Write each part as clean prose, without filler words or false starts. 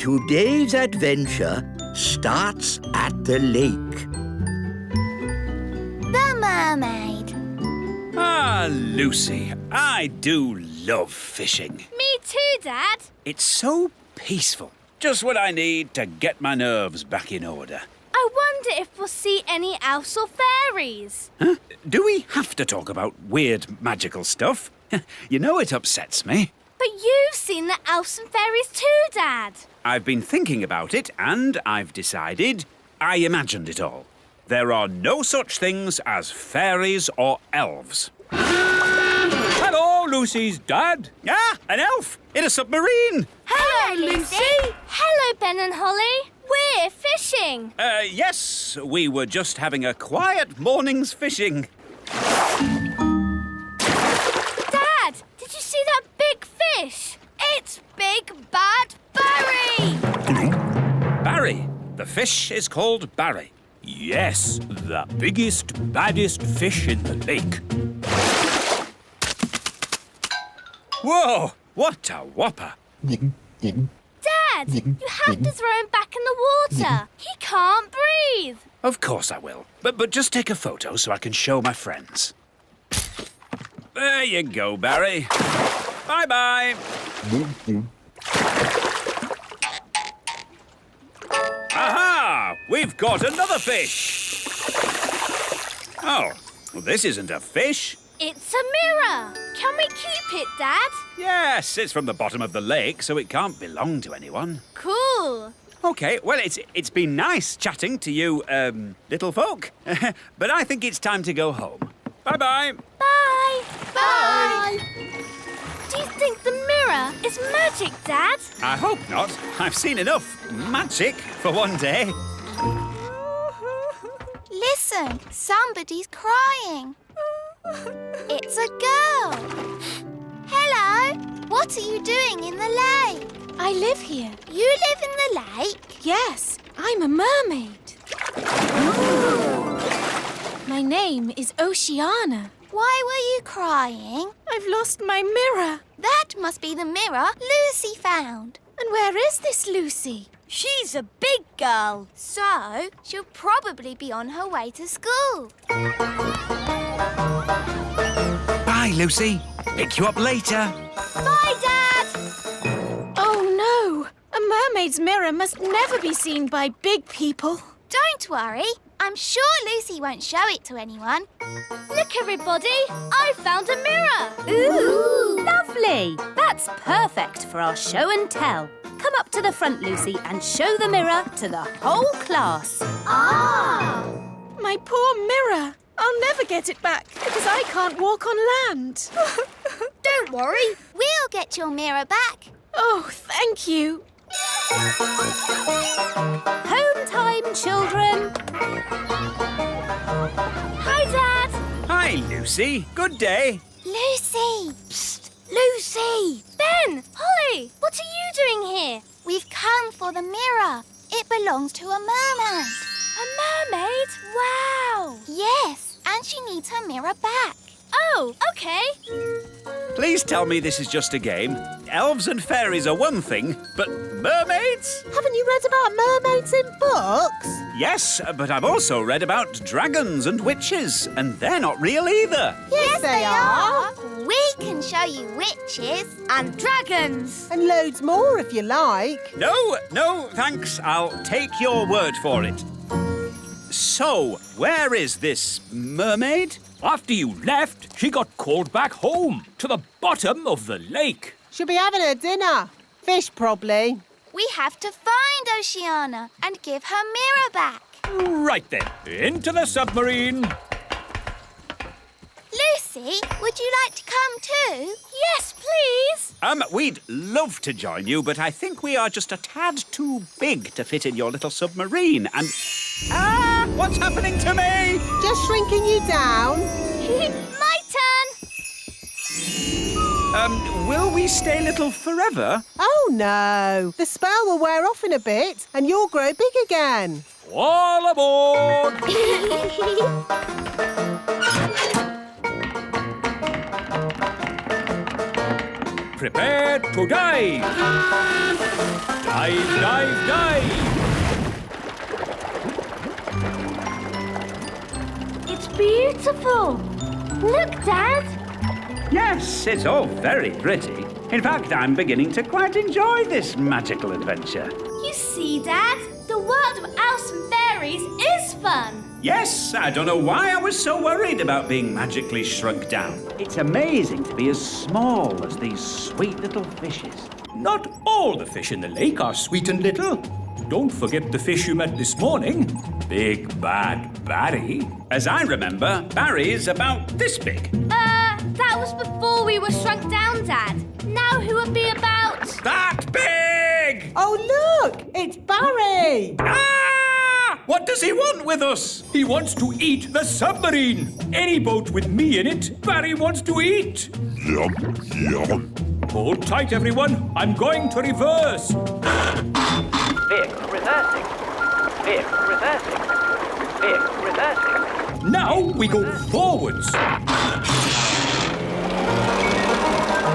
today's adventure starts at the lake. The mermaid. Ah, Lucy, I do love fishing. Me too, Dad. It's so peaceful. Just what I need to get my nerves back in order. I wonder if we'll see any elves or fairies. Huh? Do we have to talk about weird magical stuff? You know it upsets me. But you've seen the elves and fairies too, Dad. I've been thinking about it and I've decided I imagined it all. There are no such things as fairies or elves. Hello, Lucy's dad. Ah, an elf in a submarine. Hello, Lucy. Hello, Ben and Holly. We're fishing. Yes, we were just having a quiet morning's fishing. Dad, did you see that big fish? It's Big Bad Barry. Barry. The fish is called Barry. Yes, the biggest, baddest fish in the lake. Whoa, what a whopper. Dad, you have to throw him back in the water. He can't breathe. Of course I will. But just take a photo so I can show my friends. There you go, Barry. Bye-bye. Aha! We've got another fish. Oh, well, this isn't a fish. It's a mirror. Can we keep it, Dad? Yes, it's from the bottom of the lake, so it can't belong to anyone. Cool. OK, well, it's been nice chatting to you, little folk. But I think it's time to go home. Bye-bye. Bye. Bye. Do you think the mirror is magic, Dad? I hope not. I've seen enough magic for one day. Listen, somebody's crying. It's a girl. Hello. What are you doing in the lake? I live here. You live in the lake? Yes, I'm a mermaid. My name is Oceana. Why were you crying? I've lost my mirror. That must be the mirror Lucy found. And where is this Lucy? She's a big girl. So, she'll probably be on her way to school. Bye, Lucy. Pick you up later. Bye, Dad. Oh, no. A mermaid's mirror must never be seen by big people. Don't worry. I'm sure Lucy won't show it to anyone. Look, everybody. I found a mirror. Ooh, lovely. That's perfect for our show and tell. Come up to the front, Lucy, and show the mirror to the whole class. Ah! My poor mirror. I'll never get it back because I can't walk on land. Don't worry. We'll get your mirror back. Oh, thank you. Home time, children. Hi, Dad. Hi, Lucy. Good day. Lucy! Psst! Lucy! Ben, Holly, what are you doing here? We've come for the mirror. It belongs to a mermaid. A mermaid? Wow. Yes, and she needs her mirror back. Oh, OK. Please tell me this is just a game. Elves and fairies are one thing, but mermaids? Haven't you read about mermaids in books? Yes, but I've also read about dragons and witches, and they're not real either. Yes, they are. We can show you witches And dragons. And loads more if you like. No, thanks. I'll take your word for it. So, where is this mermaid? After you left, she got called back home to the bottom of the lake. She'll be having her dinner. Fish, probably. We have to find Oceana and give her mirror back. Right then, into the submarine. Lucy, would you like to come too? Yes, please. We'd love to join you, but I think we are just a tad too big to fit in your little submarine, and... Ah! What's happening to me? Just shrinking you down. My turn. Will we stay little forever? Oh, no. The spell will wear off in a bit and you'll grow big again. All aboard! Prepare to dive! Dive, dive, dive! It's beautiful. Look, Dad. Yes, it's all very pretty. In fact, I'm beginning to quite enjoy this magical adventure. You see, Dad, the world of elves and fairies is fun. Yes, I don't know why I was so worried about being magically shrunk down. It's amazing to be as small as these sweet little fishes. Not all the fish in the lake are sweet and little. Don't forget the fish you met this morning. Big Bad Barry. As I remember, Barry's about this big. That was before we were shrunk down, Dad. Now who would be about... That big! Oh, look! It's Barry! Ah! What does he want with us? He wants to eat the submarine. Any boat with me in it, Barry wants to eat. Yum, yum. Hold tight, everyone. I'm going to reverse. Vehicle reversing. Vehicle reversing. Vehicle reversing. Now we go forwards.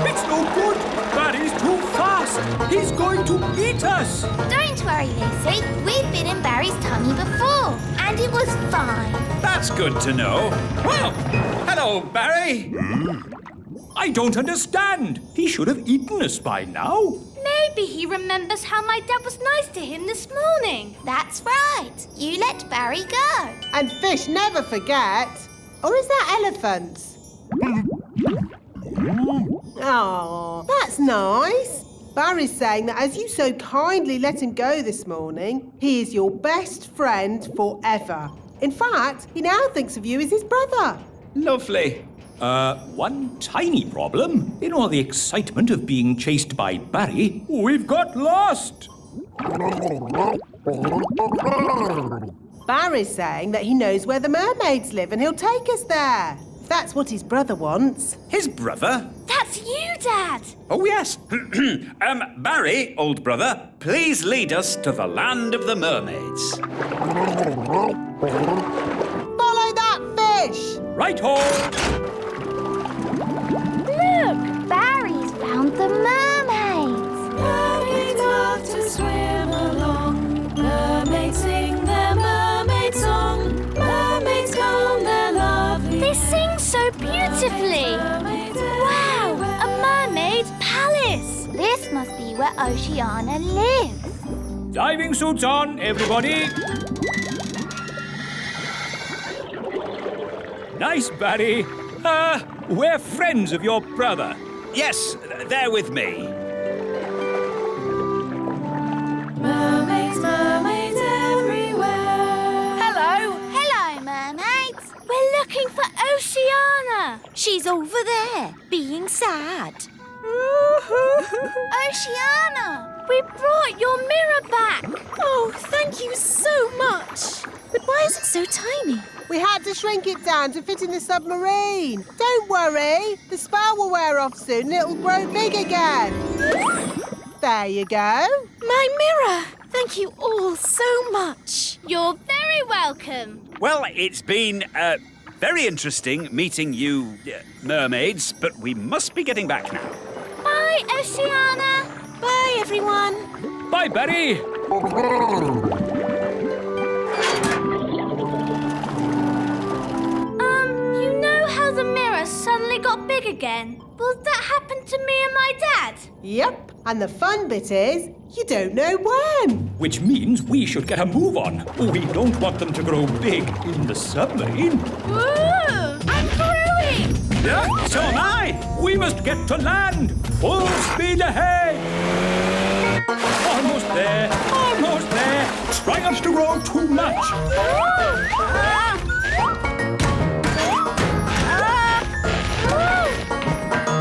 It's no good. Barry's too fast. He's going to eat us. Don't worry, Lucy. We've been in Barry's tummy before, and it was fine. That's good to know. Well, hello, Barry. I don't understand. He should have eaten us by now. Maybe he remembers how my dad was nice to him this morning. That's right. You let Barry go. And fish never forget. Or is that elephants? Oh, that's nice. Barry's saying that as you so kindly let him go this morning, he is your best friend forever. In fact, he now thinks of you as his brother. Lovely. One tiny problem. In all the excitement of being chased by Barry, we've got lost. Barry's saying that he knows where the mermaids live and he'll take us there. If that's what his brother wants. His brother? That's you, Dad. Oh, yes. Barry, old brother, please lead us to the land of the mermaids. Follow that fish! Right-ho! Look, Barry's found the mermaids. Mermaids love to swim along. Mermaids sing their mermaid song. Mermaids come, they're lovely. They sing so beautifully. Wow, a mermaid's palace. This must be where Oceana lives. Diving suits on, everybody. Nice, Barry. We're friends of your brother. Yes, they're with me. Mermaids, mermaids everywhere. Hello, mermaids. We're looking for Oceana. She's over there, being sad. Oceana. We brought your mirror back. Oh, thank you so much. But why is it so tiny? We had to shrink it down to fit in the submarine. Don't worry. The spell will wear off soon and it'll grow big again. There you go. My mirror. Thank you all so much. You're very welcome. Well, it's been very interesting meeting you, mermaids, but we must be getting back now. Bye, Oceana. Bye, everyone. Bye, Barry. You know how the mirror suddenly got big again? Will that happen to me and my dad? Yep. And the fun bit is, you don't know when. Which means we should get a move on. We don't want them to grow big in the submarine. Ooh, I'm growing. Yeah, So am I. we must get to land. Full speed ahead. Almost there. Almost there. Try not to grow too much.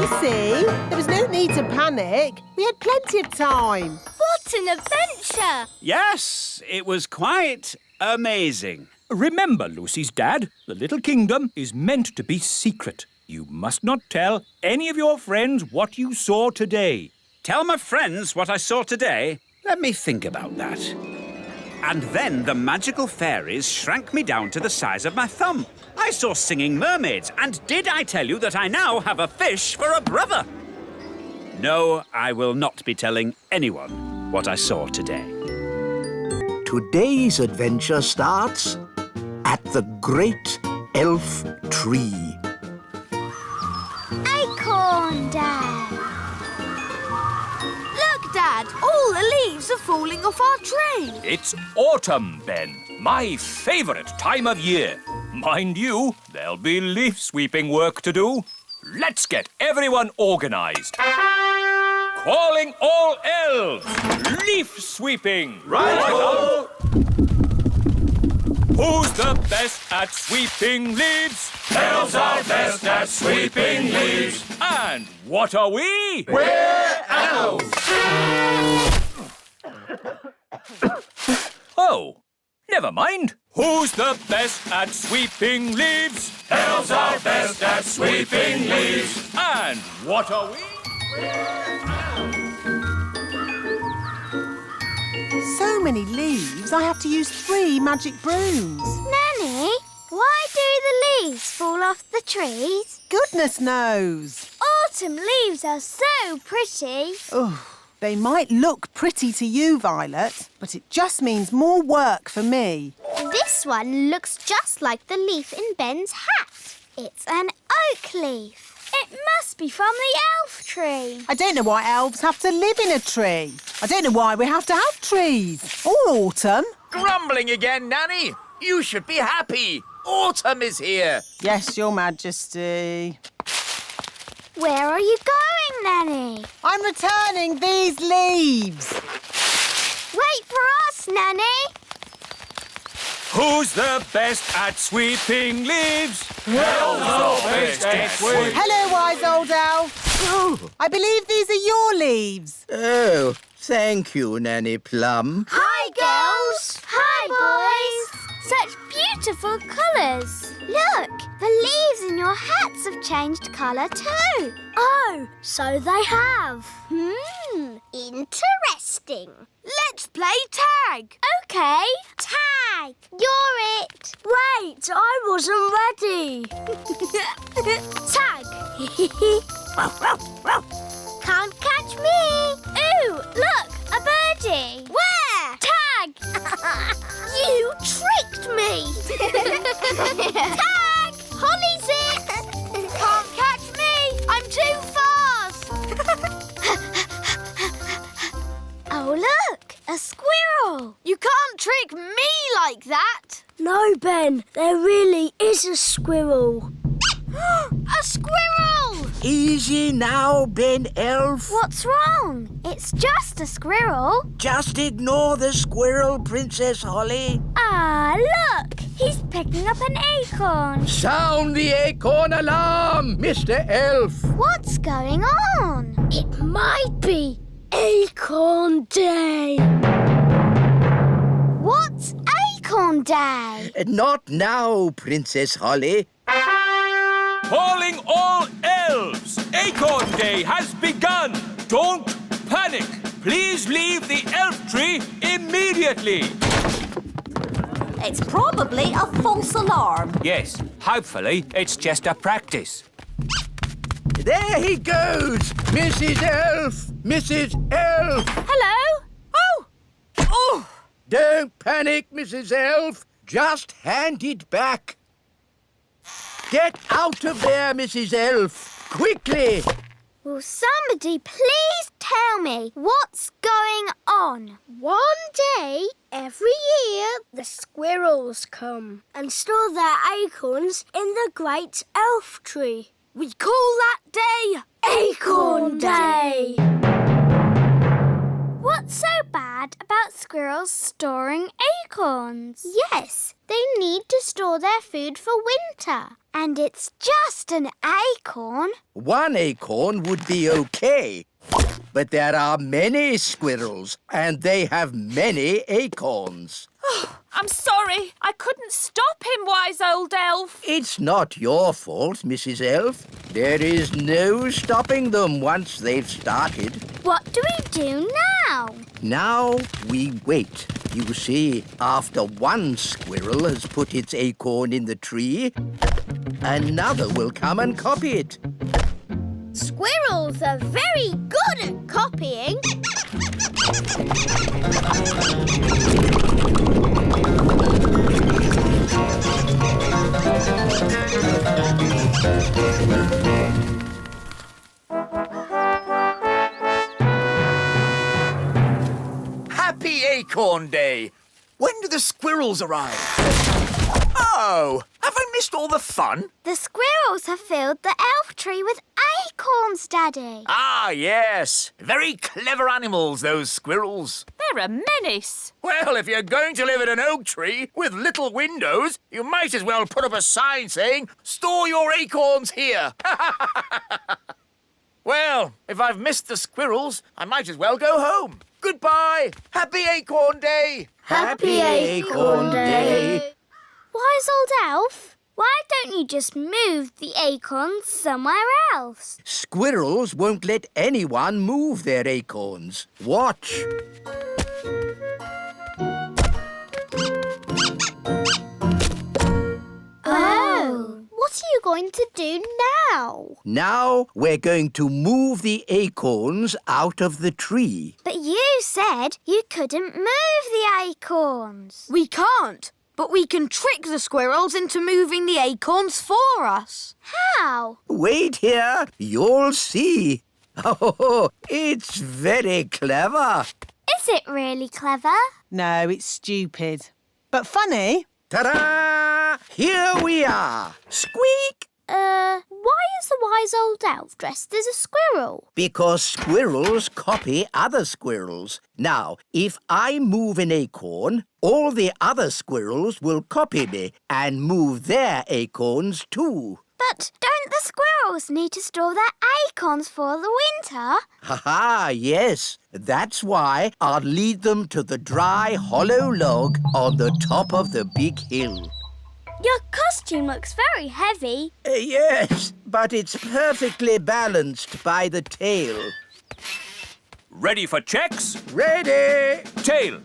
You see, there was no need to panic. We had plenty of time. What an adventure. Yes, it was quite amazing. Remember, Lucy's dad, the little kingdom is meant to be secret. You must not tell any of your friends what you saw today. Tell my friends what I saw today? Let me think about that. And then the magical fairies shrank me down to the size of my thumb. I saw singing mermaids, and did I tell you that I now have a fish for a brother? No, I will not be telling anyone what I saw today. Today's adventure starts at the great elf tree. Acorn Day. Look, Dad, all the leaves are falling off our tree. It's autumn, Ben. My favourite time of year. Mind you, there'll be leaf sweeping work to do. Let's get everyone organised. Calling all elves. Leaf sweeping. Right-o! Who's the best at sweeping leaves? Elves are best at sweeping leaves. And what are we? We're elves. Oh, never mind. Who's the best at sweeping leaves? Elves are best at sweeping leaves. And what are we? So many leaves, I have to use 3 magic brooms. Nanny, why do the leaves fall off the trees? Goodness knows. Autumn leaves are so pretty. Oh, they might look pretty to you, Violet, but it just means more work for me. This one looks just like the leaf in Ben's hat. It's an oak leaf. It must be from the elf tree. I don't know why elves have to live in a tree. I don't know why we have to have trees. Or autumn. Grumbling again, Nanny? You should be happy. Autumn is here. Yes, Your Majesty. Where are you going, Nanny? I'm returning these leaves. Wait for us, Nanny. Who's the best at sweeping leaves? Hello, wise old elf. Oh, I believe these are your leaves. oh, thank you, Nanny Plum. Hi, girls. Hi, boys. Such beautiful colours. Look, the leaves in your hats have changed colour too. Oh, so they have. Interesting. Let's play tag. OK. Tag. You're it. Wait, I wasn't ready. Tag. Can't catch me. Ooh, look, a birdie. Where? Tag. You tricked me. Tag. Holly's it. Can't catch me. I'm too fast. Oh, look, a squirrel. You can't trick me like that. No, Ben, there really is a squirrel. A squirrel! Easy now, Ben Elf. What's wrong? It's just a squirrel. Just ignore the squirrel, Princess Holly. Ah, look, he's picking up an acorn. Sound the acorn alarm, Mr. Elf. What's going on? It might be Acorn Day. What's Acorn Day? Not now, Princess Holly. Calling all elves. Acorn Day has begun. Don't panic. Please leave the elf tree immediately. It's probably a false alarm. Yes, hopefully it's just a practice. There he goes! Mrs. Elf! Mrs. Elf! Hello? Oh! Don't panic, Mrs. Elf. Just hand it back. Get out of there, Mrs. Elf. Quickly! Will somebody please tell me what's going on? One day, every year, the squirrels come and store their acorns in the great elf tree. We call that day Acorn Day. What's so bad about squirrels storing acorns? Yes, they need to store their food for winter. And it's just an acorn. One acorn would be okay. But there are many squirrels, and they have many acorns. I'm sorry. I couldn't stop him, wise old elf. It's not your fault, Mrs. Elf. There is no stopping them once they've started. What do we do now? Now we wait. You see, after one squirrel has put its acorn in the tree, another will come and copy it. Squirrels are very good at copying. Happy Acorn Day! When do the squirrels arrive? Oh, have I missed all the fun? The squirrels have filled the elf tree with acorns, Daddy. Ah, yes. Very clever animals, those squirrels. They're a menace. Well, if you're going to live in an oak tree with little windows, you might as well put up a sign saying, "Store your acorns here." Well, if I've missed the squirrels, I might as well go home. Goodbye. Happy Acorn Day. Happy Acorn Day. Wise old elf, why don't you just move the acorns somewhere else? Squirrels won't let anyone move their acorns. Watch. Oh. What are you going to do now? Now we're going to move the acorns out of the tree. But you said you couldn't move the acorns. We can't, but we can trick the squirrels into moving the acorns for us. How? Wait here, you'll see. Oh, it's very clever. Is it really clever? No, it's stupid. But funny. Ta-da! Here we are. Squeak! Why is the wise old elf dressed as a squirrel? Because squirrels copy other squirrels. Now, if I move an acorn, all the other squirrels will copy me and move their acorns too. But don't the squirrels need to store their acorns for the winter? Ha-ha, yes. That's why I'll lead them to the dry, hollow log on the top of the big hill. Your costume looks very heavy. Yes, but it's perfectly balanced by the tail. Ready for checks? Ready! Tail.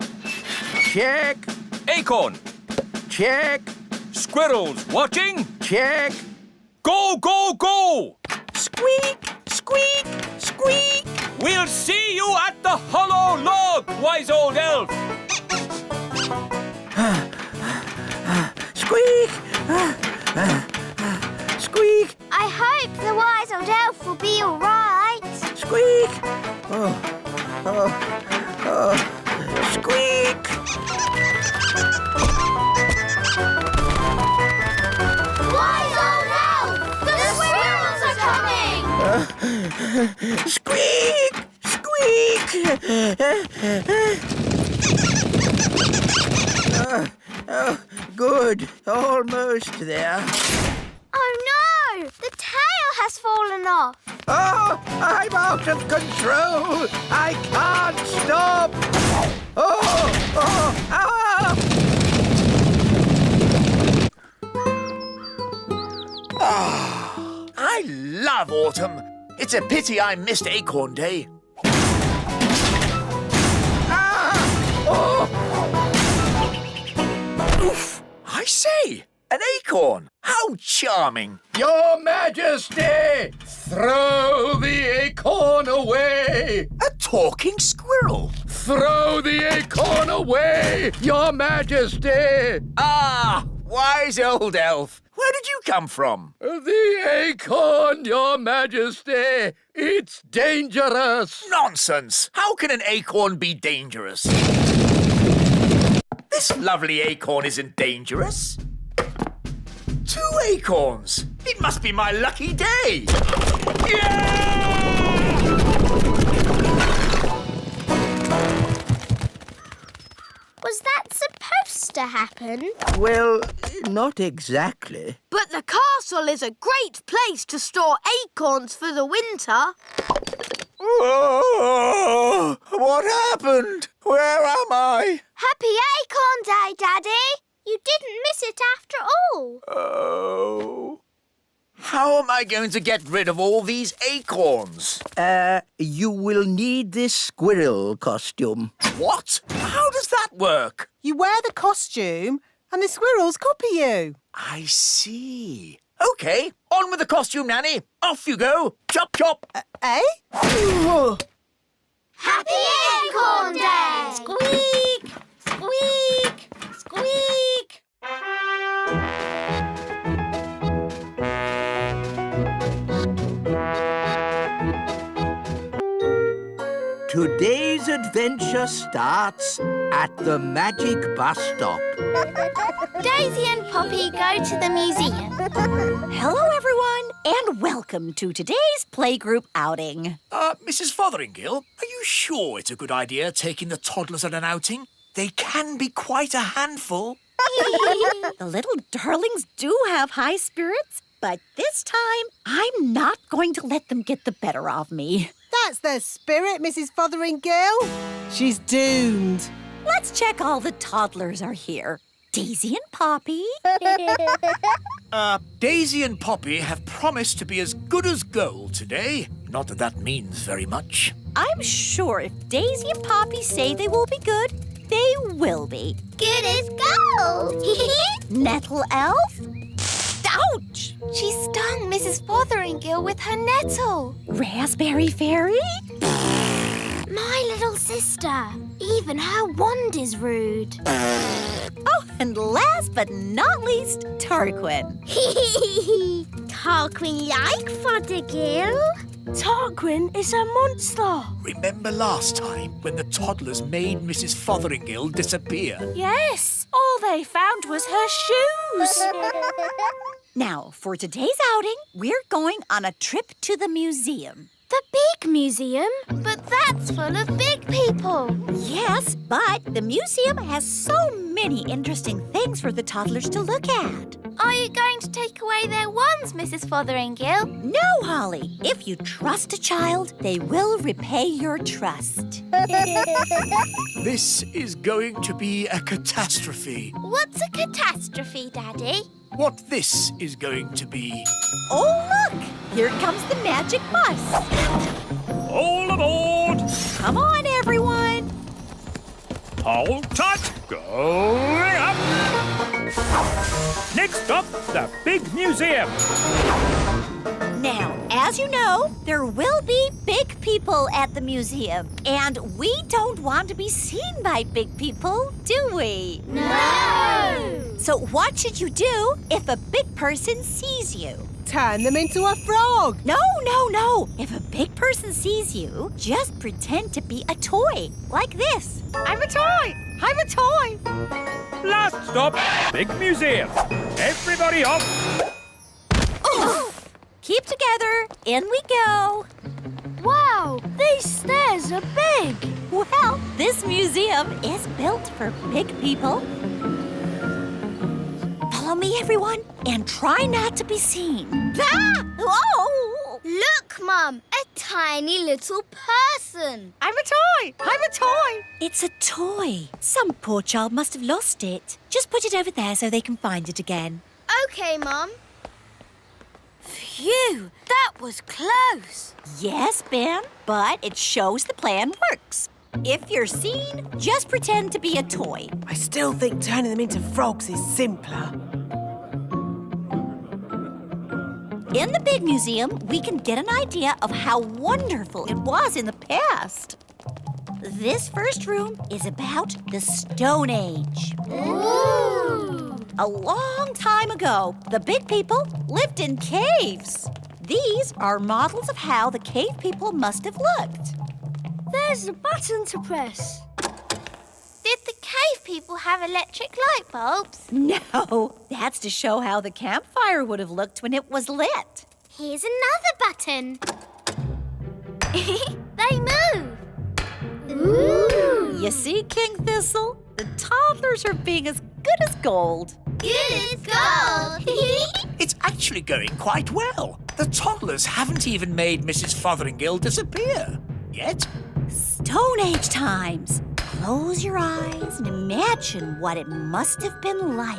Check, Acorn. check, Squirrels watching. check. Go, go, go! Squeak, squeak, squeak. We'll see you at the hollow log, wise old elf. Squeak! Squeak! I hope the wise old elf will be all right. Squeak! Squeak! Wise old elf! The squirrels are coming! Squeak! Squeak! Good. Almost there. Oh no! The tail has fallen off. Oh, I'm out of control. I can't stop. I love autumn. It's a pity I missed Acorn Day. Oof! I say, an acorn. How charming. Your Majesty, throw the acorn away. A talking squirrel. Throw the acorn away, Your Majesty. Ah, wise old elf. Where did you come from? The acorn, Your Majesty. It's dangerous. Nonsense. How can an acorn be dangerous? This lovely acorn isn't dangerous. 2 acorns. It must be my lucky day. Yeah! Was that supposed to happen? Well, not exactly. But the castle is a great place to store acorns for the winter. Oh, what happened? Where am I? Happy Acorn Day, Daddy! You didn't miss it after all. Oh. How am I going to get rid of all these acorns? You will need this squirrel costume. What? How does that work? You wear the costume and the squirrels copy you. I see. OK, on with the costume, Nanny. Off you go. Chop, chop. Eh? Happy Acorn Day! Squeak! Squeak! Squeak! Today's adventure starts at the magic bus stop. Daisy and Poppy go to the museum. Hello, everyone, and welcome to today's playgroup outing. Mrs. Fotheringill, are you sure it's a good idea taking the toddlers on an outing? They can be quite a handful. The little darlings do have high spirits, but this time I'm not going to let them get the better of me. That's their spirit, Mrs. Fotheringill. She's doomed. Let's check all the toddlers are here. Daisy and Poppy. Daisy and Poppy have promised to be as good as gold today. Not that that means very much. I'm sure if Daisy and Poppy say they will be good, they will be. Good as gold! Nettle elf? Ouch! She stung Mrs. Fotheringill with her nettle. Raspberry fairy? My little sister. Even her wand is rude. Oh, and last but not least, Tarquin. Tarquin like Fothergill? Tarquin is a monster. Remember last time when the toddlers made Mrs. Fotheringill disappear? Yes, all they found was her shoes. Now, for today's outing, we're going on a trip to the museum. The big museum? But that's full of big people. Yes, but the museum has so many interesting things for the toddlers to look at. Are you going to take away their wands, Mrs. Fotheringill? No, Holly. If you trust a child, they will repay your trust. This is going to be a catastrophe. What's a catastrophe, Daddy? What this is going to be. Oh, look! Here comes the magic bus. All aboard! Come on, everyone. Hold tight! Going up! Next up, the big museum. Now, as you know, there will be big people at the museum. And we don't want to be seen by big people, do we? No! So what should you do if a big person sees you? Turn them into a frog. No. If a big person sees you, just pretend to be a toy, like this. I'm a toy. I'm a toy. Last stop, big museum. Everybody off. Oh. Keep together. In we go. Wow, these stairs are big. Well, this museum is built for big people. Follow me, everyone, and try not to be seen. Ah! Whoa! Look, Mum, a tiny little person. I'm a toy! I'm a toy! It's a toy. Some poor child must have lost it. Just put it over there so they can find it again. Okay, Mum. Phew, that was close. Yes, Ben, but it shows the plan works. If you're seen, just pretend to be a toy. I still think turning them into frogs is simpler. In the big museum, we can get an idea of how wonderful it was in the past. This first room is about the Stone Age. Ooh! A long time ago, the big people lived in caves. These are models of how the cave people must have looked. There's a button to press. Did the cave people have electric light bulbs? No, that's to show how the campfire would have looked when it was lit. Here's another button. They move. Ooh! You see, King Thistle? The toddlers are being as good as gold. Good as gold. It's actually going quite well. The toddlers haven't even made Mrs. Fotheringill disappear. Yet. Stone Age times. Close your eyes and imagine what it must have been like.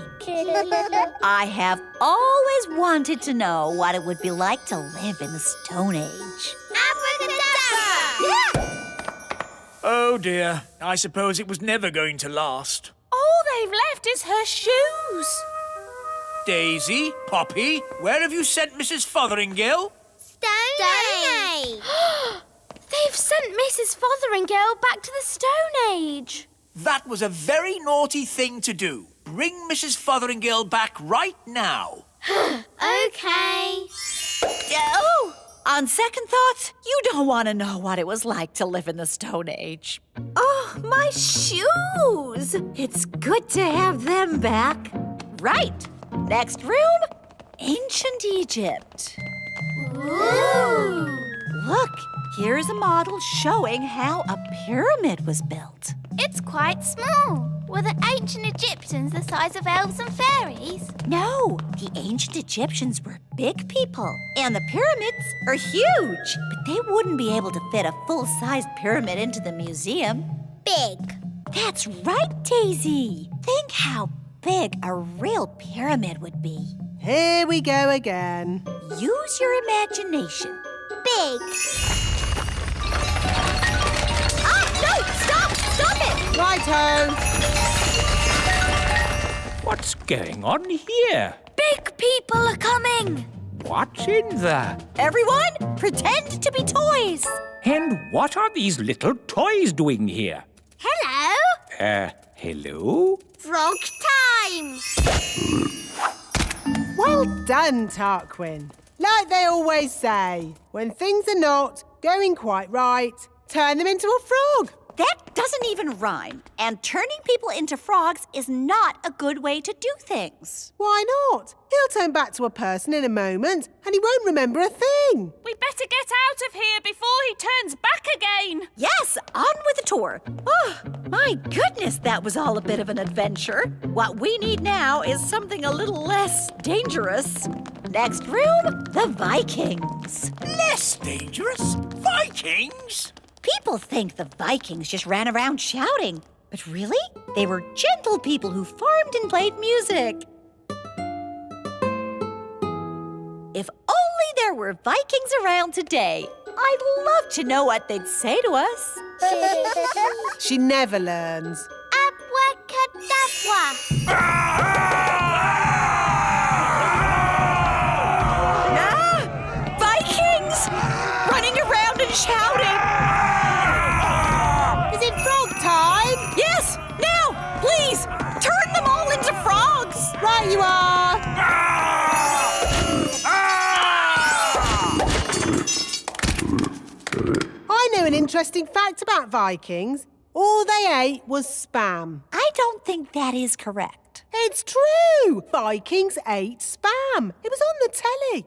I have always wanted to know what it would be like to live in the Stone Age. Abracadabra! Oh dear, I suppose it was never going to last. All they've left is her shoes. Daisy, Poppy, where have you sent Mrs. Fotheringill? Stone Age. They've sent Mrs. Fotheringale back to the Stone Age. That was a very naughty thing to do. Bring Mrs. Fotheringale back right now. OK. Oh! On second thoughts, you don't want to know what it was like to live in the Stone Age. Oh, my shoes! It's good to have them back. Right. Next room, Ancient Egypt. Ooh. Look, here's a model showing how a pyramid was built. It's quite small. Were the ancient Egyptians the size of elves and fairies? No, the ancient Egyptians were big people, and the pyramids are huge. But they wouldn't be able to fit a full-sized pyramid into the museum. Big. That's right, Daisy. Think how big a real pyramid would be. Here we go again. Use your imagination. Big. Ah, no! Stop! Stop it! Righto. What's going on here? Big people are coming. What's in there? Everyone, pretend to be toys. And what are these little toys doing here? Hello. Hello? Frog time. Well done, Tarquin. Like they always say, when things are not going quite right, turn them into a frog. That doesn't even rhyme. And turning people into frogs is not a good way to do things. Why not? He'll turn back to a person in a moment and he won't remember a thing. We better get out of here before he turns back again. Yes, on with the tour. Oh, my goodness, that was all a bit of an adventure. What we need now is something a little less dangerous. Next room, the Vikings. Less dangerous? Vikings? People think the Vikings just ran around shouting. But really, they were gentle people who farmed and played music. If only there were Vikings around today. I'd love to know what they'd say to us. She never learns. Ah! Vikings! Running around and shouting. Is it frog time? Yes, now, please, turn them all into frogs. Right you are. I know an interesting fact about Vikings. All they ate was spam. I don't think that is correct. It's true. Vikings ate spam. It was on the telly.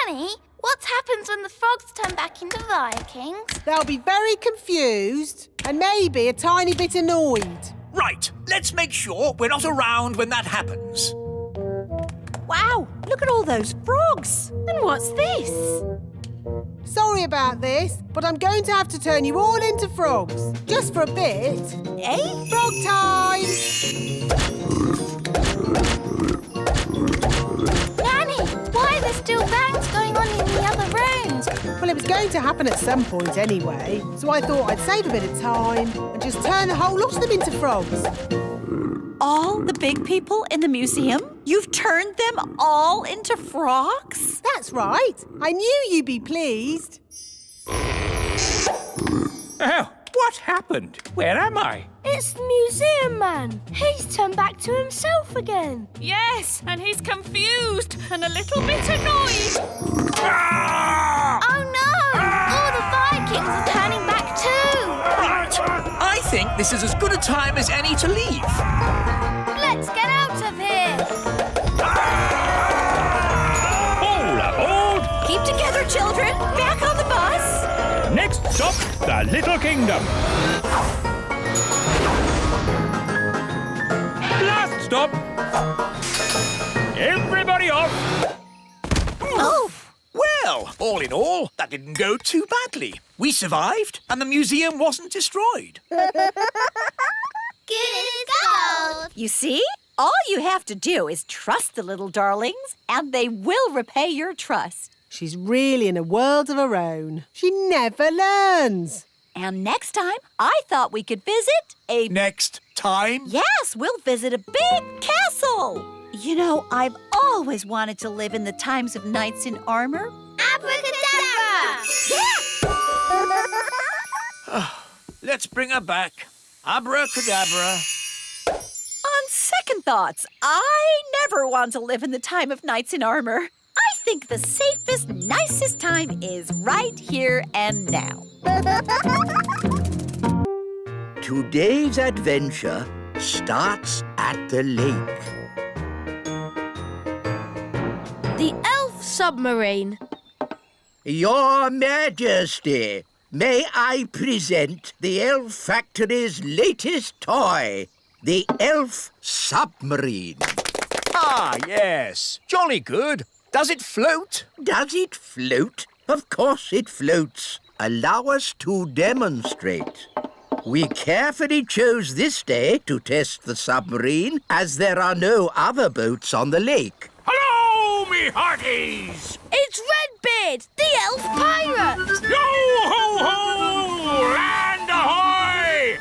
Nanny, what happens when the frogs turn back into Vikings? They'll be very confused and maybe a tiny bit annoyed. Right, let's make sure we're not around when that happens. Wow, look at all those frogs. And what's this? Sorry about this, but I'm going to have to turn you all into frogs. Just for a bit. Eh? Frog time! Nanny, why are there still bangs going on in the other rooms? Well, it was going to happen at some point anyway, so I thought I'd save a bit of time and just turn the whole lot of them into frogs. All the big people in the museum? You've turned them all into frogs? That's right. I knew you'd be pleased. Oh, what happened? Where am I? It's the museum man. He's turned back to himself again. Yes, and he's confused and a little bit annoyed. Oh no! All the Vikings are turning back too! Right, I think this is as good a time as any to leave. Let's get out of here! All aboard! Keep together, children. Back on the bus. Next stop, the Little Kingdom. Last stop. Everybody off. Oh, Well, all in all, that didn't go too badly. We survived, and the museum wasn't destroyed. Good as gold! you see? All you have to do is trust the little darlings, and they will repay your trust. She's really in a world of her own. She never learns. And next time, I thought we could visit a... Next time? Yes, we'll visit a big castle. You know, I've always wanted to live in the times of knights in armor. Abracadabra! Yeah! Let's bring her back. Abracadabra. On second thoughts, I never want to live in the time of knights in armor. I think the safest, nicest time is right here and now. Today's adventure starts at the lake. The elf submarine. Your Majesty, may I present the Elf Factory's latest toy, the Elf Submarine. Ah, yes. Jolly good. Does it float? Does it float? Of course it floats. Allow us to demonstrate. We carefully chose this day to test the submarine, as there are no other boats on the lake. Hello, me hearties! It's Redbeard, the elf pirate. Yo-ho-ho! Land ahoy!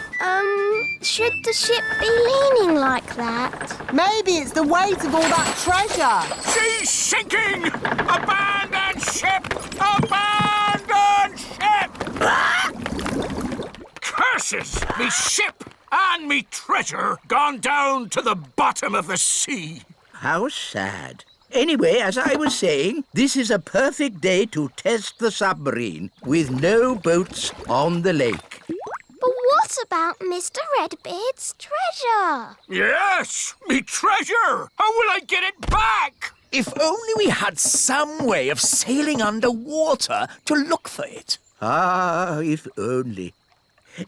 Should the ship be leaning like that? Maybe it's the weight of all that treasure. She's sinking! Abandon ship! Abandon ship! Curses! Me ship and me treasure gone down to the bottom of the sea. How sad. Anyway, as I was saying, this is a perfect day to test the submarine with no boats on the lake. But what about Mr. Redbeard's treasure? Yes, me treasure! How will I get it back? If only we had some way of sailing underwater to look for it. Ah, if only.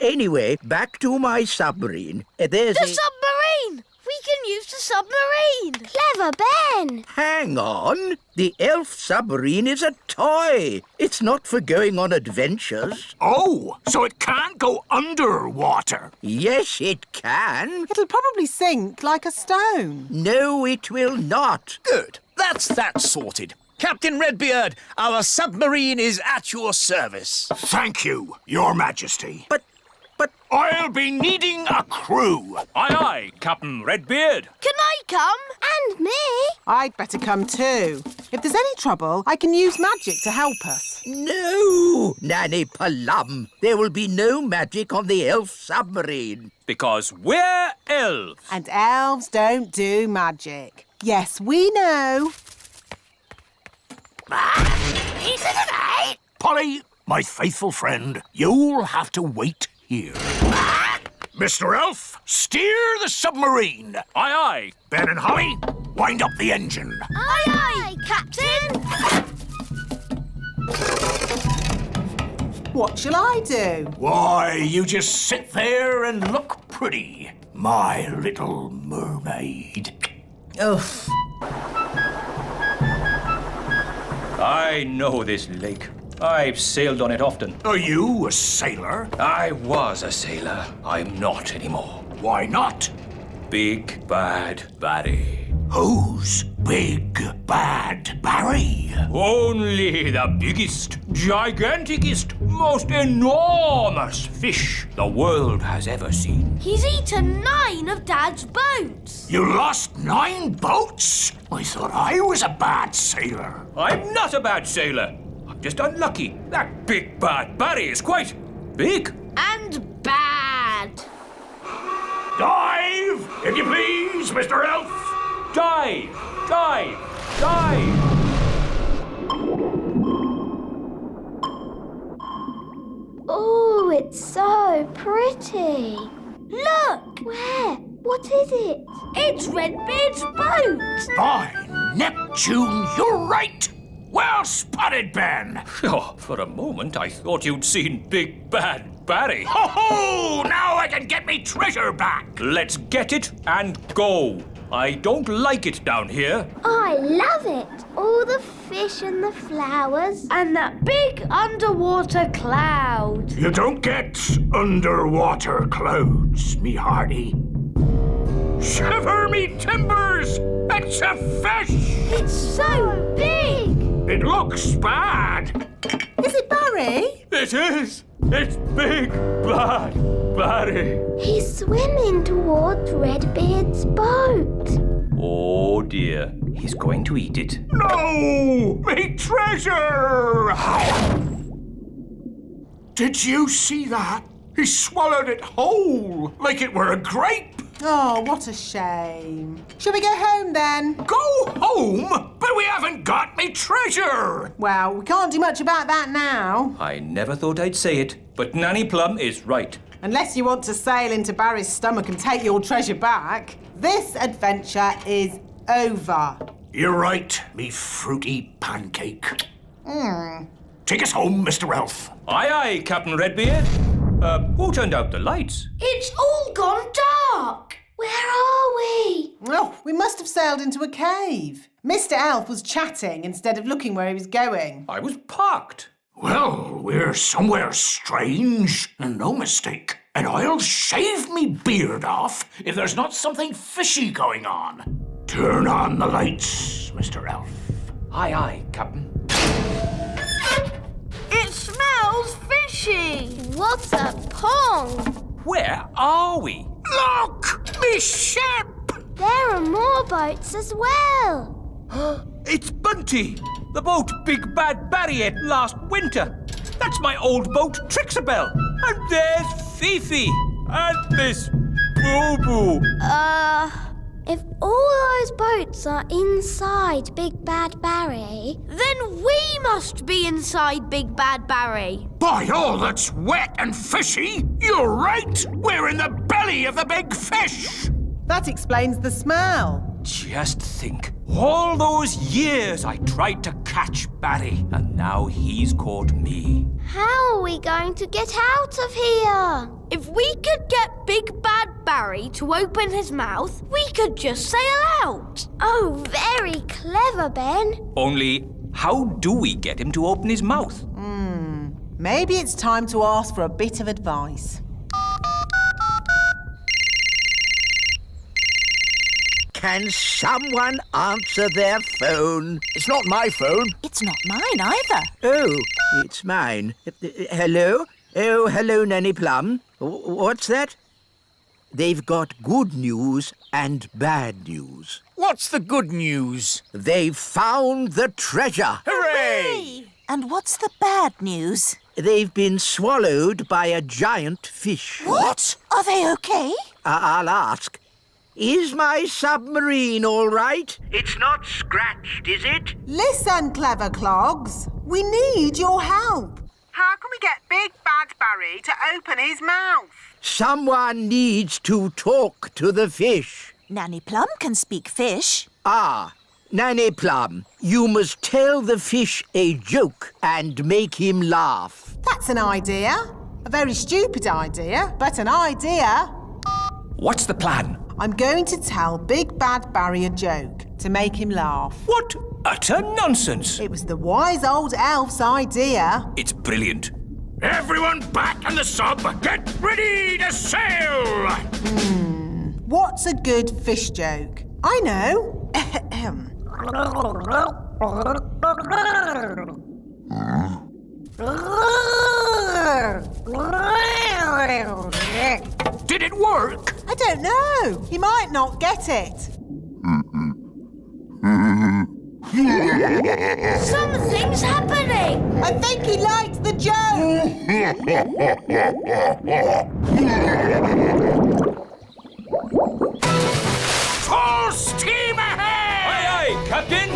Anyway, back to my submarine. There's The submarine! We can use the submarine. Clever Ben. Hang on. The elf submarine is a toy. It's not for going on adventures. Oh, so it can't go underwater. Yes, it can. It'll probably sink like a stone. No, it will not. Good. That's that sorted. Captain Redbeard, our submarine is at your service. Thank you, Your Majesty. But I'll be needing a crew. Aye, aye, Captain Redbeard. Can I come? And me. I'd better come too. If there's any trouble, I can use magic to help us. no, Nanny Plum. There will be no magic on the elf submarine. Because we're elves. And elves don't do magic. Yes, we know. Polly, my faithful friend, you'll have to wait here. Mr. Elf, steer the submarine. Aye, aye. Ben and Holly, wind up the engine. Aye, aye, Captain. What shall I do? Why, you just sit there and look pretty, my little mermaid. Oh, I know this lake. I've sailed on it often. Are you a sailor? I was a sailor. I'm not anymore. Why not? Big Bad Barry. Who's Big Bad Barry? Only the biggest, giganticest, most enormous fish the world has ever seen. He's eaten 9 of Dad's boats. You lost 9 boats? I thought I was a bad sailor. I'm not a bad sailor. I'm just unlucky. That Big Bad Barry is quite big. And bad. Dive, if you please, Mr. Elf. Dive! Dive! Dive! Oh, it's so pretty. Look! Where? What is it? It's Redbeard's boat. By Neptune, you're right. Well spotted, Ben. Oh, for a moment I thought you'd seen Big Bad Barry. Ho ho! Now I can get me treasure back. Let's get it and go. I don't like it down here. I love it. All the fish and the flowers. And that big underwater cloud. You don't get underwater clouds, me hearty. Shiver me timbers! It's a fish! It's so big. It looks bad. Is it Barry? It is. It's Big Bad Barry. He's swimming towards Redbeard's boat. Oh dear. He's going to eat it. No! Me treasure! Did you see that? He swallowed it whole, like it were a grape. Oh, what a shame. Shall we go home then? Go home? But we haven't got me treasure. Well, we can't do much about that now. I never thought I'd say it, but Nanny Plum is right. Unless you want to sail into Barry's stomach and take your treasure back, this adventure is over. You're right, me fruity pancake. Take us home, Mr. Elf. Aye, aye, Captain Redbeard. Who turned out the lights? It's all gone dark. Where are we? Oh, we must have sailed into a cave. Mr. Elf was chatting instead of looking where he was going. I was parked. Well, we're somewhere strange, and no mistake. And I'll shave me beard off if there's not something fishy going on. Turn on the lights, Mr. Elf. Aye, aye, Captain. It smells fishy. What a pong. Where are we? Look! Me ship! There are more boats as well. It's Bunty, the boat Big Bad Barry ate last winter. That's my old boat, Trixabelle. And there's Fifi. And Miss Boo-Boo. If all those boats are inside Big Bad Barry, Then we must be inside Big Bad Barry. By all that's wet and fishy, you're right! We're in the belly of the big fish! That explains the smell. Just think, all those years I tried to catch Barry, and now he's caught me. how are we going to get out of here? If we could get Big Bad Barry to open his mouth, we could just sail out. Oh, very clever, Ben. Only, how do we get him to open his mouth? Maybe it's time to ask for a bit of advice. Can someone answer their phone? It's not my phone. It's not mine either. Oh, it's mine. Hello? Oh, hello, Nanny Plum. What's that? They've got good news and bad news. What's the good news? They've found the treasure. Hooray! And what's the bad news? They've been swallowed by a giant fish. What? Are they okay? I'll ask. Is my submarine all right? It's not scratched, is it? Listen, clever clogs. We need your help. How can we get Big Bad Barry to open his mouth? Someone needs to talk to the fish. Nanny Plum can speak fish. Ah, Nanny Plum, you must tell the fish a joke and make him laugh. That's an idea. A very stupid idea, but an idea. What's the plan? I'm going to tell Big Bad Barry a joke to make him laugh. What utter nonsense! It was the wise old elf's idea. It's brilliant. Everyone back on the sub! Get ready to sail! What's a good fish joke? I know. Did it work? I don't know. He might not get it. Something's happening. I think he liked the joke. Full steam ahead! Aye, aye, Captain!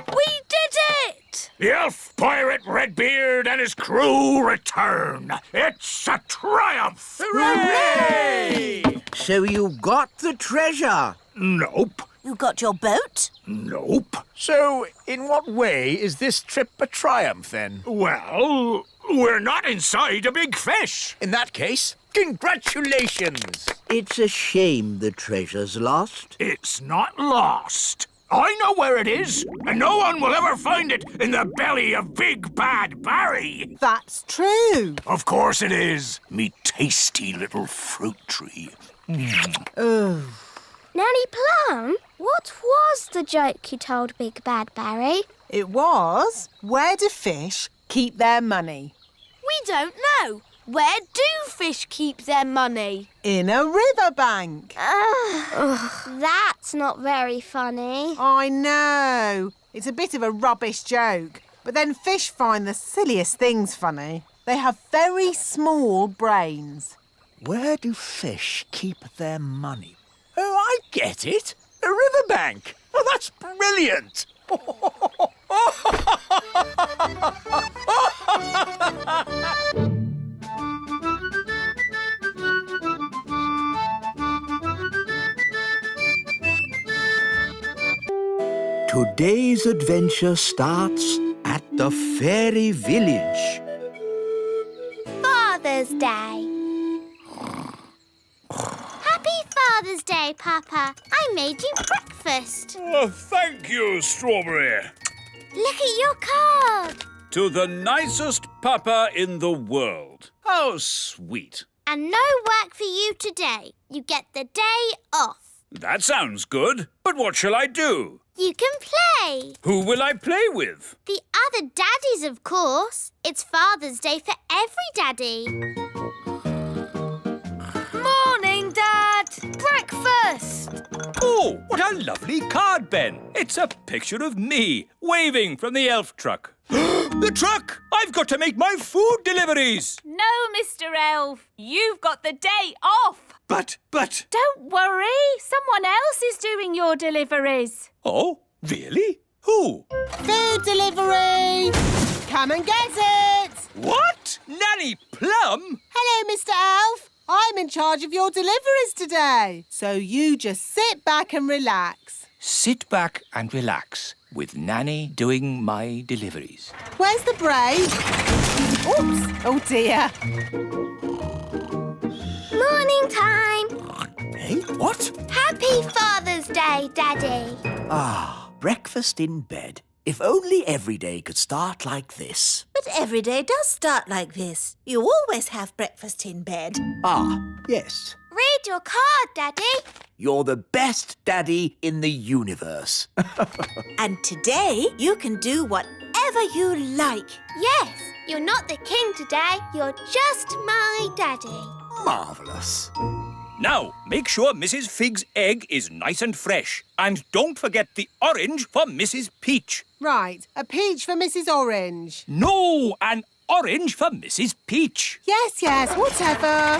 We did it! The elf pirate Redbeard and his crew return. It's a triumph! Hooray! So you got the treasure? Nope. You got your boat? Nope. So, in what way is this trip a triumph, then? Well, we're not inside a big fish. In that case, congratulations! It's a shame the treasure's lost. It's not lost. I know where it is, and no one will ever find it in the belly of Big Bad Barry. That's true. Of course it is, me tasty little fruit tree. Nanny Plum, what was the joke you told Big Bad Barry? It was, where do fish keep their money? We don't know. Where do fish keep their money? In a riverbank. That's not very funny. I know. It's a bit of a rubbish joke. But then fish find the silliest things funny. They have very small brains. Where do fish keep their money? Oh, I get it. A riverbank. Oh, that's brilliant. Today's adventure starts at the fairy village. Father's Day. Happy Father's Day, Papa. I made you breakfast. Oh, thank you, Strawberry. Look at your card. To the nicest papa in the world. How sweet. And no work for you today. You get the day off. That sounds good. But what shall I do? You can play. Who will I play with? The other daddies, of course. It's Father's Day for every daddy. Morning, Dad. Breakfast. Oh, what a lovely card, Ben. It's a picture of me waving from the elf truck. The truck! I've got to make my food deliveries. No, Mr. Elf. You've got the day off. But... Don't worry. Someone else is doing your deliveries. Oh, really? Who? Food delivery! Come and get it! What? Nanny Plum? Hello, Mr. Elf. I'm in charge of your deliveries today. So you just sit back and relax. Sit back and relax with Nanny doing my deliveries. Where's the break? Oops! Oh, dear. Morning time. Hey, what? Happy Father's Day, Daddy. Ah, breakfast in bed. If only every day could start like this. But every day does start like this. You always have breakfast in bed. Ah, yes. Read your card, Daddy. You're the best daddy in the universe. And today you can do whatever you like. Yes, you're not the king today. You're just my daddy. Marvellous. Now, make sure Mrs. Fig's egg is nice and fresh. And don't forget the orange for Mrs. Peach. Right, a peach for Mrs. Orange. No, an orange for Mrs. Peach. Yes, whatever.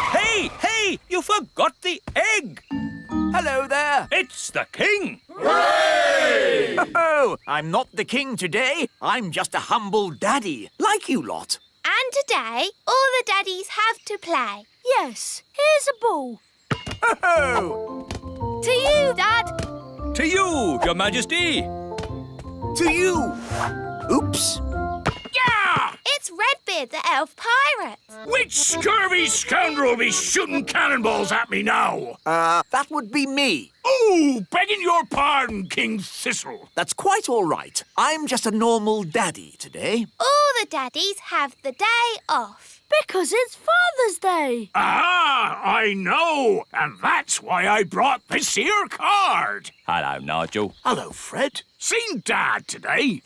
Hey, you forgot the egg. Hello there. It's the king. Hooray! Oh, I'm not the king today. I'm just a humble daddy, like you lot. And today, all the daddies have to play. Yes, here's a ball. Oh, To you, Dad. To you, Your Majesty. to you. Oops. Yeah! It's Redbeard, the elf pirate. Which scurvy scoundrel will be shooting cannonballs at me now? That would be me. Oh, begging your pardon, King Thistle. That's quite all right. I'm just a normal daddy today. All the daddies have the day off. Because it's Father's Day. Ah, I know. And that's why I brought this here card. Hello, Nigel. Hello, Fred. Seen Dad today.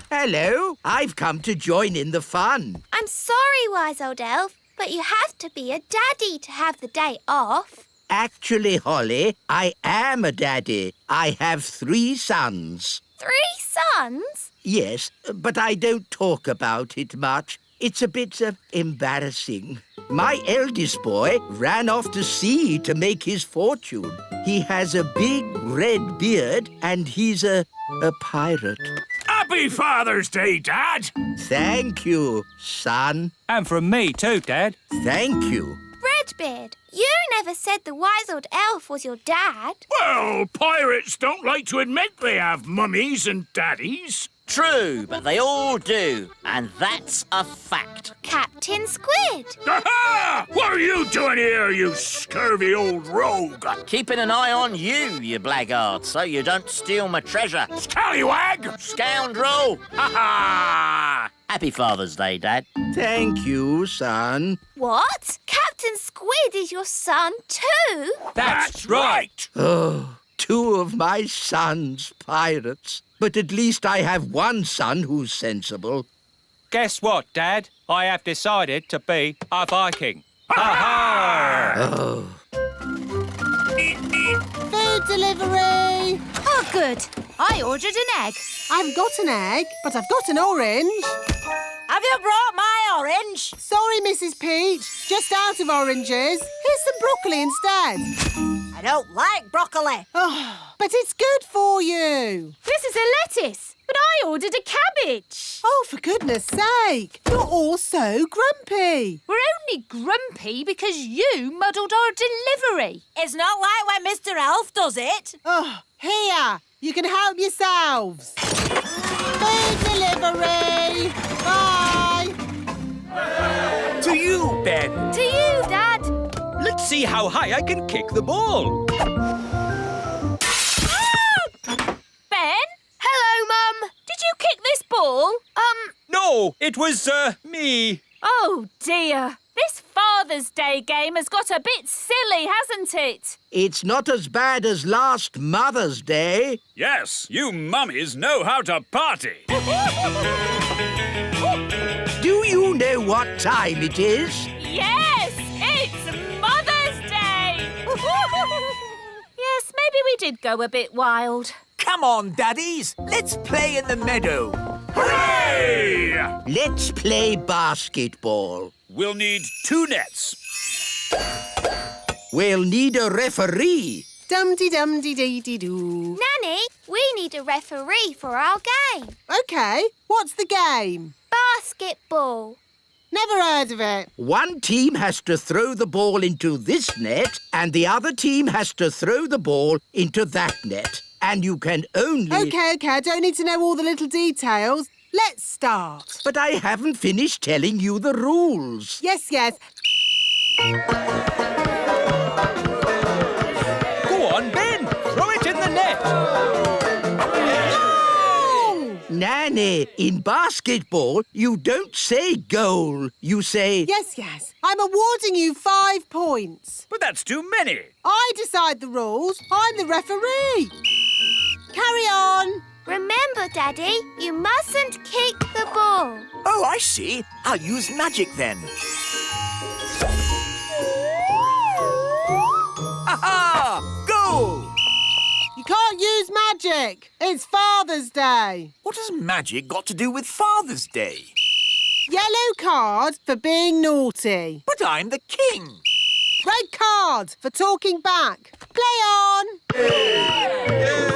Hello, I've come to join in the fun. I'm sorry, wise old elf, but you have to be a daddy to have the day off. Actually, Holly, I am a daddy. I have 3 sons. 3 sons? Yes, but I don't talk about it much. It's a bit embarrassing. My eldest boy ran off to sea to make his fortune. He has a big red beard and he's a pirate. Happy Father's Day, Dad. Thank you, son. And from me too, Dad. Thank you. Redbeard, you never said the wise old elf was your dad. Well, pirates don't like to admit they have mummies and daddies. True, but they all do. And that's a fact. Captain Squid. Aha! What are you doing here, you scurvy old rogue? Keeping an eye on you, you blackguard, so you don't steal my treasure. Scallywag! Scoundrel! Ha ha! Happy Father's Day, Dad. Thank you, son. What? Captain Squid is your son too? That's right. Oh, 2 of my sons pirates. But at least I have one son who's sensible. Guess what, Dad? I have decided to be a Viking. Ha-ha! Oh. Food delivery! Oh, good. I ordered an egg. I haven't got an egg, but I've got an orange. Have you brought my orange? Sorry, Mrs. Peach. Just out of oranges. Here's some broccoli instead. I don't like broccoli. Oh, but it's good for you. This is a lettuce, but I ordered a cabbage. Oh, for goodness sake. You're all so grumpy. We're only grumpy because you muddled our delivery. It's not like when Mr. Elf does it. Oh, here. You can help yourselves. Food delivery. Bye. To you, Ben. To you, Dad. Let's see how high I can kick the ball. Ben? Hello, Mum. Did you kick this ball? No, it was, me. Oh, dear. This Father's Day game has got a bit silly, hasn't it? It's not as bad as last Mother's Day. Yes, you mummies know how to party. Do you know what time it is? Yes, it's Mother's Day. Yes, maybe we did go a bit wild. Come on, daddies. Let's play in the meadow. Hooray! Let's play basketball. We'll need 2 nets. We'll need a referee. Dum-de-dum-de-dee-dee-doo. Nanny, we need a referee for our game. OK, what's the game? Basketball. Never heard of it. One team has to throw the ball into this net and the other team has to throw the ball into that net. And you can only... OK, I don't need to know all the little details. Let's start. But I haven't finished telling you the rules. Yes. Go on, Ben. Throw it in the net. No! Nanny, in basketball, you don't say goal. You say... Yes. I'm awarding you 5 points. But that's too many. I decide the rules. I'm the referee. Carry on. Remember, Daddy, you mustn't kick the ball. Oh, I see. I'll use magic then. Aha! Goal! You can't use magic. It's Father's Day. What has magic got to do with Father's Day? Yellow card for being naughty. But I'm the king. Red card for talking back. Play on. Hooray!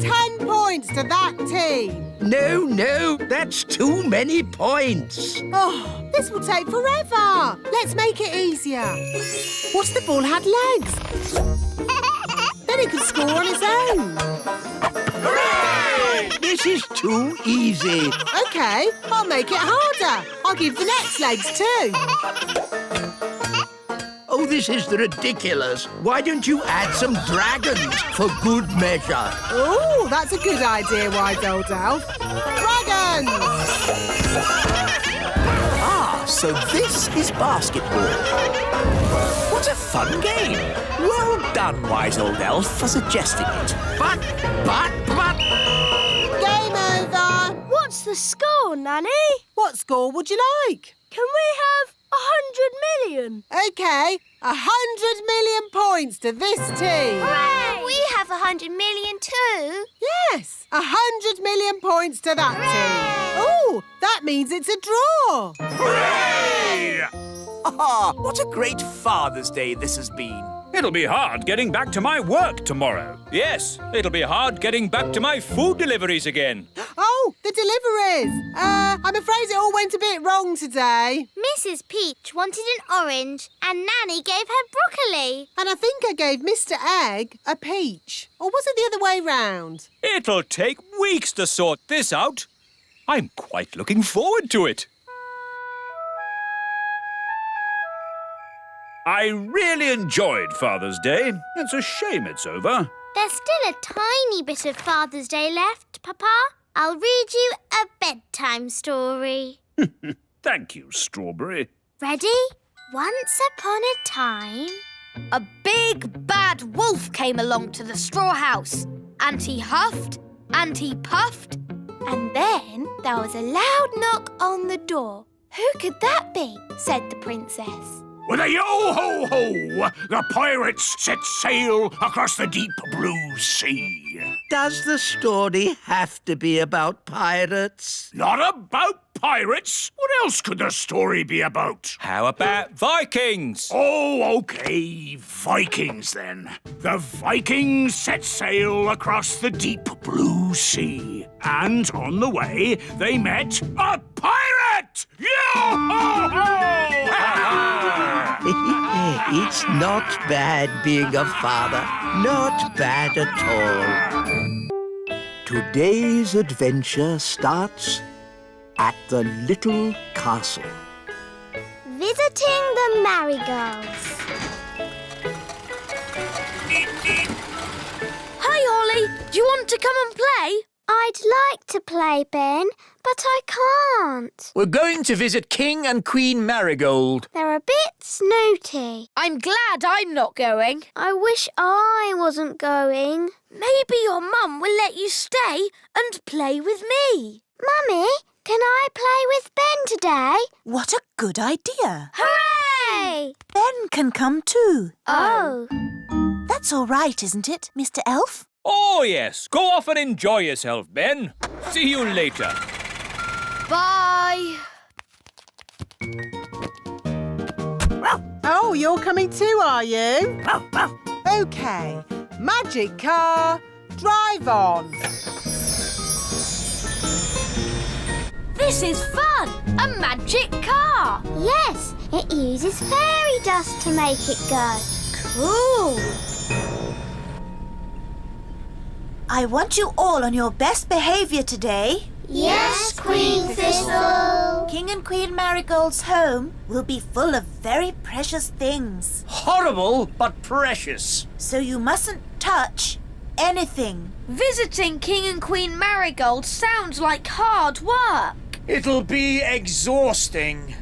10 points to that team. No, that's too many points. Oh, this will take forever. Let's make it easier. What if the ball had legs? Then he could score on his own. Hooray! This is too easy. OK, I'll make it harder. I'll give the nets legs too. Oh, this is ridiculous. Why don't you add some dragons for good measure? Oh, that's a good idea, Wise Old Elf. Dragons! Ah, so this is basketball. What a fun game. Well done, Wise Old Elf, for suggesting it. But... Game over. What's the score, Nanny? What score would you like? Can we have 100 million? OK, 100 million points to this team. Hooray! We have 100 million too. Yes, 100 million points to that team. Oh, that means it's a draw. Hooray! Ah, what a great Father's Day this has been. It'll be hard getting back to my work tomorrow. Yes, it'll be hard getting back to my food deliveries again. Oh, the deliveries. I'm afraid it all went a bit wrong today. Mrs. Peach wanted an orange and Nanny gave her broccoli. And I think I gave Mr. Egg a peach. Or was it the other way round? It'll take weeks to sort this out. I'm quite looking forward to it. I really enjoyed Father's Day. It's a shame it's over. There's still a tiny bit of Father's Day left, Papa. I'll read you a bedtime story. Thank you, Strawberry. Ready? Once upon a time... A big bad wolf came along to the straw house, and he huffed and he puffed, And then there was a loud knock on the door. Who could that be? Said the princess. With a yo-ho-ho, the pirates set sail across the deep blue sea. Does the story have to be about pirates? Not about pirates. What else could the story be about? How about Vikings? Oh, OK, Vikings then. The Vikings set sail across the deep blue sea. And on the way, they met a pirate! Yo-ho-ho! It's not bad being a father. Not bad at all. Today's adventure starts at the little castle. Visiting the marigolds. Hi, Ollie. Do you want to come and play? I'd like to play, Ben, but I can't. We're going to visit King and Queen Marigold. They're a bit snooty. I'm glad I'm not going. I wish I wasn't going. Maybe your mum will let you stay and play with me. Mummy, can I play with Ben today? What a good idea. Hooray! Ben can come too. Oh. That's all right, isn't it, Mr. Elf? Oh, yes. Go off and enjoy yourself, Ben. See you later. Bye. Oh, you're coming too, are you? OK. Magic car, drive on. This is fun. A magic car. Yes, it uses fairy dust to make it go. Cool. I want you all on your best behaviour today. Yes, Queen Thistle. King and Queen Marigold's home will be full of very precious things. Horrible, but precious. So you mustn't touch anything. Visiting King and Queen Marigold sounds like hard work. It'll be exhausting.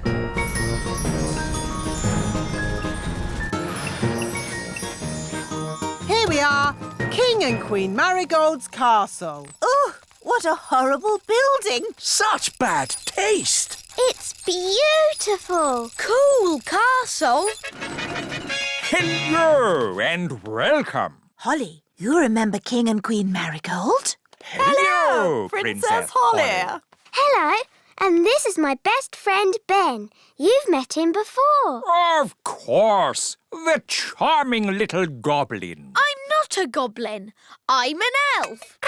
Here we are, King and Queen Marigold's castle. Oh, what a horrible building. Such bad taste. It's beautiful. Cool castle. Hello and welcome. Holly, you remember King and Queen Marigold? Hello, Princess Holly. Hello, and this is my best friend Ben. You've met him before. Of course. The charming little goblin. I'm not a goblin. I'm an elf.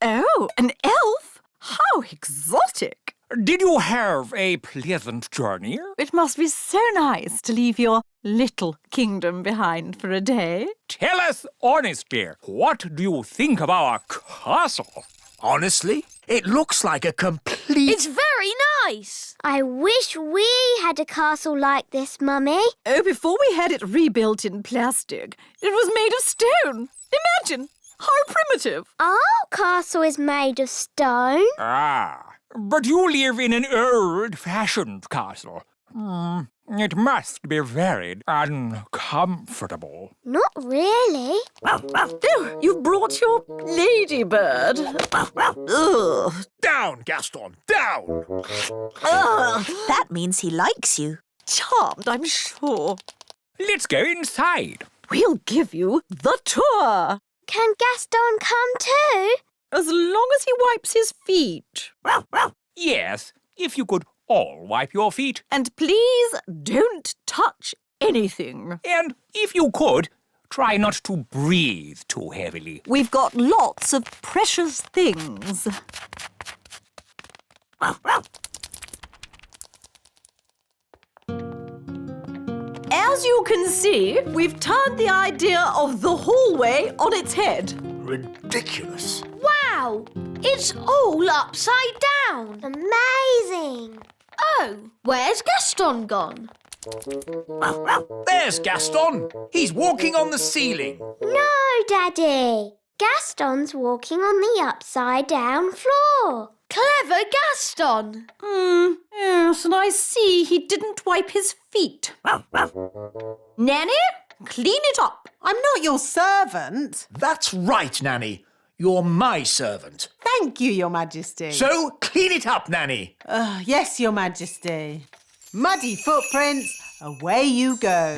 Oh, an elf? How exotic. Did you have a pleasant journey? It must be so nice to leave your little kingdom behind for a day. Tell us honestly, what do you think of our castle? Honestly, it looks like a complete... It's very nice. I wish we had a castle like this, Mummy. Oh, before we had it rebuilt in plastic, it was made of stone. Imagine, how primitive. Our castle is made of stone. Ah, but you live in an old-fashioned castle. It must be very uncomfortable. Not really. Oh, you've brought your ladybird. Ugh. Down, Gaston, down! Ugh, that means he likes you. Charmed, I'm sure. Let's go inside. We'll give you the tour. Can Gaston come too? As long as he wipes his feet. Yes, if you could all wipe your feet. And please don't touch anything. And if you could, try not to breathe too heavily. We've got lots of precious things. As you can see, we've turned the idea of the hallway on its head. Ridiculous. Wow, it's all upside down. Amazing. Oh, where's Gaston gone? There's Gaston. He's walking on the ceiling. No, Daddy. Gaston's walking on the upside-down floor. Clever Gaston. Yes, and I see he didn't wipe his feet. Nanny, clean it up. I'm not your servant. That's right, Nanny. You're my servant. Thank you, Your Majesty. So clean it up, Nanny. Yes, Your Majesty. Muddy footprints, Away you go.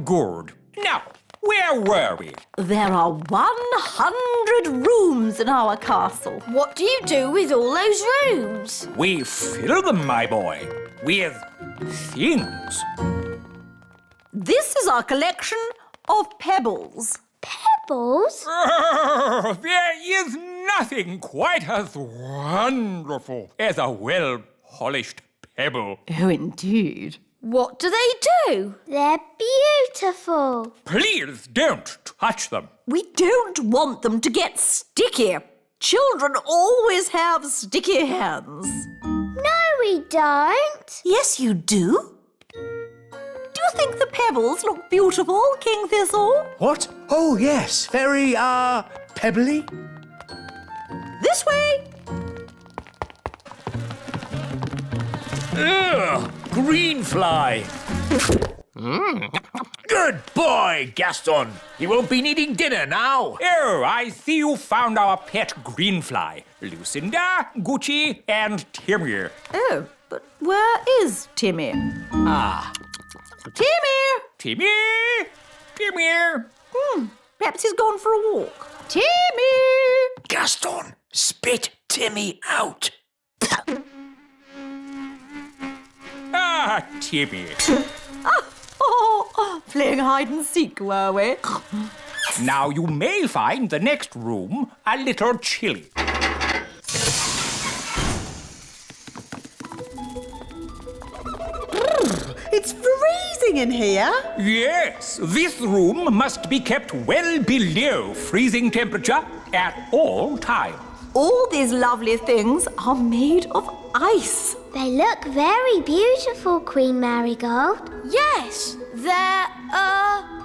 Good. Now, where were we? There are 100 rooms in our castle. What do you do with all those rooms? We fill them, my boy, with things. This is our collection of pebbles. Pebbles? There is nothing quite as wonderful as a well-polished pebble. Oh, indeed. What do they do? They're beautiful. Please don't touch them. We don't want them to get sticky. Children always have sticky hands. No, we don't. Yes, you do. Do you think the pebbles look beautiful, King Thistle? What? Oh, yes. Very, pebbly. This way. Ugh! Green fly. Good boy, Gaston. You won't be needing dinner now. Oh, I see you found our pet greenfly. Lucinda, Gucci, and Timmy. Oh, but where is Timmy? Ah. Timmy! Timmy! Timmy! Perhaps he's gone for a walk. Timmy! Gaston, spit Timmy out. Ah, Timmy. Playing hide and seek, were we? Now you may find the next room a little chilly. It's freezing in here. Yes, this room must be kept well below freezing temperature at all times. All these lovely things are made of ice. They look very beautiful, Queen Marigold. Yes, they're,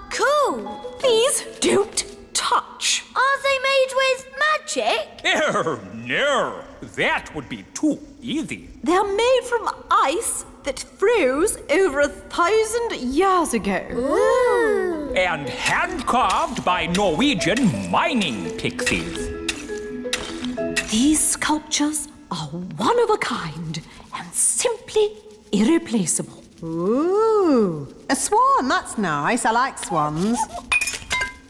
cool. Please don't touch. Are they made with magic? Oh, no, that would be too easy. They're made from ice that froze over 1,000 years ago. Ooh. And hand-carved by Norwegian mining pixies. These sculptures are one of a kind and simply irreplaceable. Ooh, a swan, that's nice. I like swans.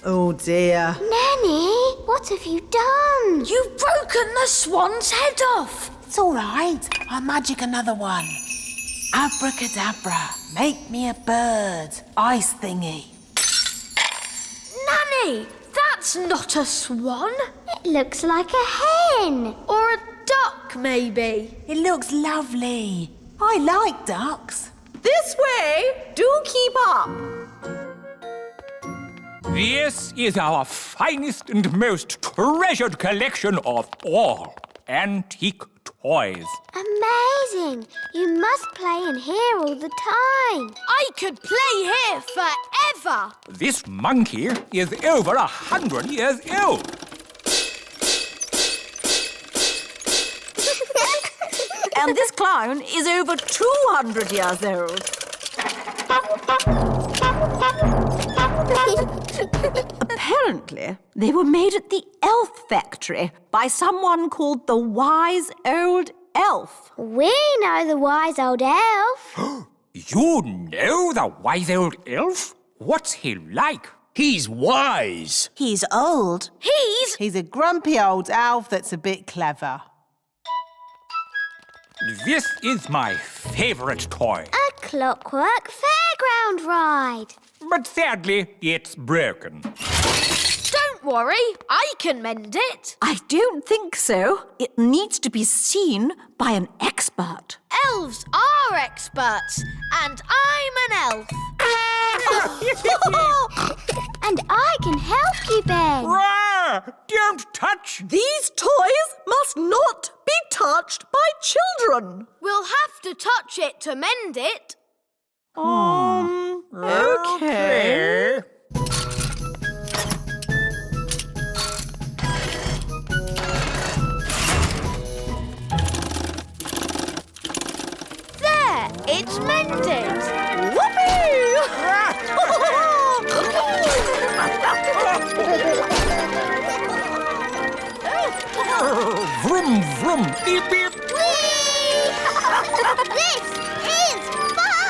Oh dear. Nanny, what have you done? You've broken the swan's head off. It's all right. I'll magic another one. Abracadabra, make me a bird. Ice thingy. Nanny, that's not a swan. It looks like a hen. Or a duck, maybe. It looks lovely. I like ducks. This way! Do keep up! This is our finest and most treasured collection of all antique toys. Amazing. You must play in here all the time. I could play here forever. This monkey is over 100 years old. And this clown is over 200 years old. Apparently, they were made at the elf factory by someone called the Wise Old Elf. We know the wise old elf. You know the wise old elf? What's he like? He's wise. He's old. He's a grumpy old elf that's a bit clever. This is my favorite toy. A clockwork fairground ride. But sadly, it's broken. Don't worry, I can mend it. I don't think so. It needs to be seen by an expert. Elves are experts, and I'm an elf. And I can help you, Ben. Rah! Don't touch! These toys must not be touched by children. We'll have to touch it to mend it. Okay. There, it's mended. Vroom, vroom, beep, beep. This is fun!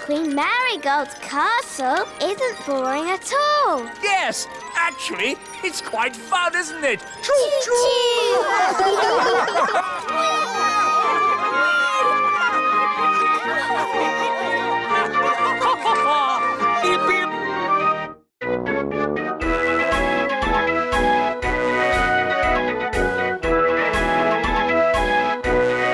Queen Marigold's castle isn't boring at all. Yes, actually, it's quite fun, isn't it? Choo-choo!